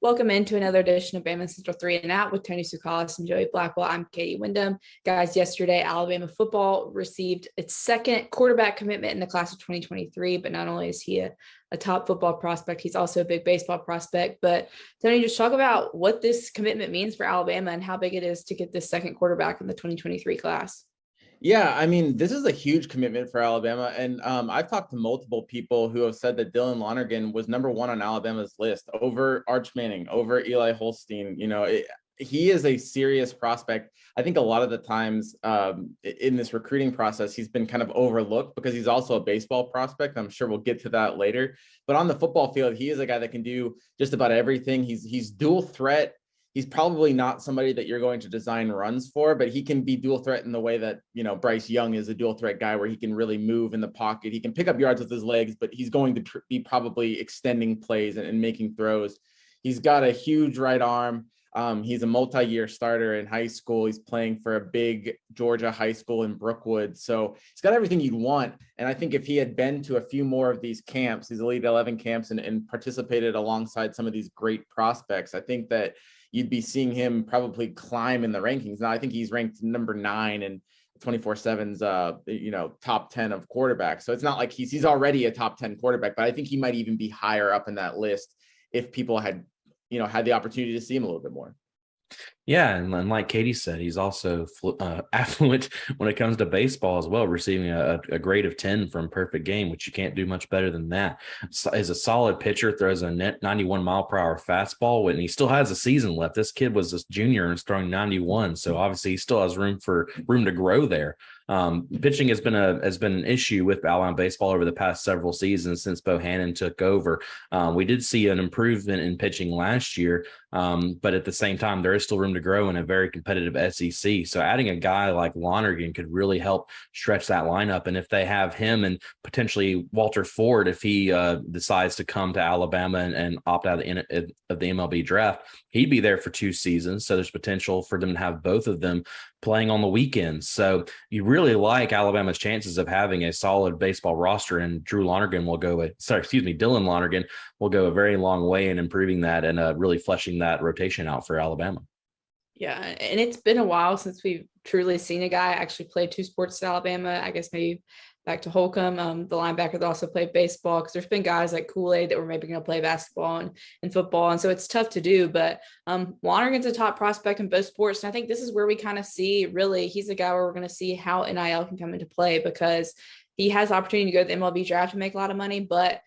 Welcome into another edition of Bama Central 3 and Out with Tony Sukalis and Joey Blackwell. I'm Katie Wyndham. Guys, yesterday, Alabama football received its second quarterback commitment in the class of 2023, but not only is he a top football prospect, he's also a big baseball prospect. But Tony, just talk about what this commitment means for Alabama and how big it is to get this second quarterback in the 2023 class. Yeah, I mean, this is a huge commitment for Alabama. And I've talked to multiple people who have said that Dylan Lonergan was number one on Alabama's list over Arch Manning, over Eli Holstein. He is a serious prospect. I think a lot of the times in this recruiting process, he's been kind of overlooked because he's also a baseball prospect. I'm sure we'll get to that later. But on the football field, he is a guy that can do just about everything. He's dual threat. He's probably not somebody that you're going to design runs for, but he can be dual threat in the way that, Bryce Young is a dual threat guy where he can really move in the pocket. He can pick up yards with his legs, but he's going to be probably extending plays and making throws. He's got a huge right arm. He's a multi-year starter in high school. He's playing for a big Georgia high school in Brookwood. So he's got everything you'd want. And I think if he had been to a few more of these camps, these Elite 11 camps, and participated alongside some of these great prospects, I think that you'd be seeing him probably climb in the rankings. Now, I think he's ranked number 9 in 24/7's, top 10 of quarterbacks. So it's not like he's already a top 10 quarterback, but I think he might even be higher up in that list if people had the opportunity to see him a little bit more. Yeah, and like Katie said, he's also affluent when it comes to baseball as well, receiving a grade of 10 from Perfect Game, which you can't do much better than that. Is a solid pitcher, throws a net 91 mile per hour fastball, and he still has a season left. This kid was a junior and is throwing 91, so obviously he still has room to grow there. Pitching has been an issue with Alabama baseball over the past several seasons since Bohannon took over. We did see an improvement in pitching last year, but at the same time, there is still room to grow in a very competitive SEC. So adding a guy like Lonergan could really help stretch that lineup. And if they have him and potentially Walter Ford, if he decides to come to Alabama and opt out of the MLB draft, he'd be there for 2 seasons. So there's potential for them to have both of them playing on the weekends. So you really like Alabama's chances of having a solid baseball roster, and Dylan Lonergan will go a very long way in improving that and really fleshing that rotation out for Alabama. Yeah, and it's been a while since we've truly seen a guy actually play 2 sports at Alabama. I guess maybe back to Holcomb, the linebacker that also played baseball, because there's been guys like Kool-Aid that were maybe going to play basketball and football. And so it's tough to do. But Lonergan's a top prospect in both sports. And I think this is where we kind of see, really, he's a guy where we're going to see how NIL can come into play, because he has the opportunity to go to the MLB draft and make a lot of money, but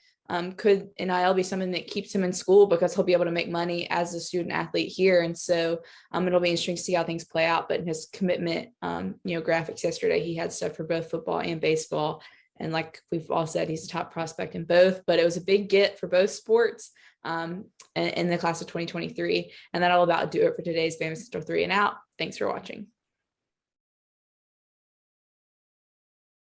could NIL be something that keeps him in school because he'll be able to make money as a student athlete here? And so it'll be interesting to see how things play out. But in his commitment, graphics yesterday, he had stuff for both football and baseball. And like we've all said, he's a top prospect in both, but it was a big get for both sports in the class of 2023. And that'll about do it for today's Bama Central 3 and Out. Thanks for watching.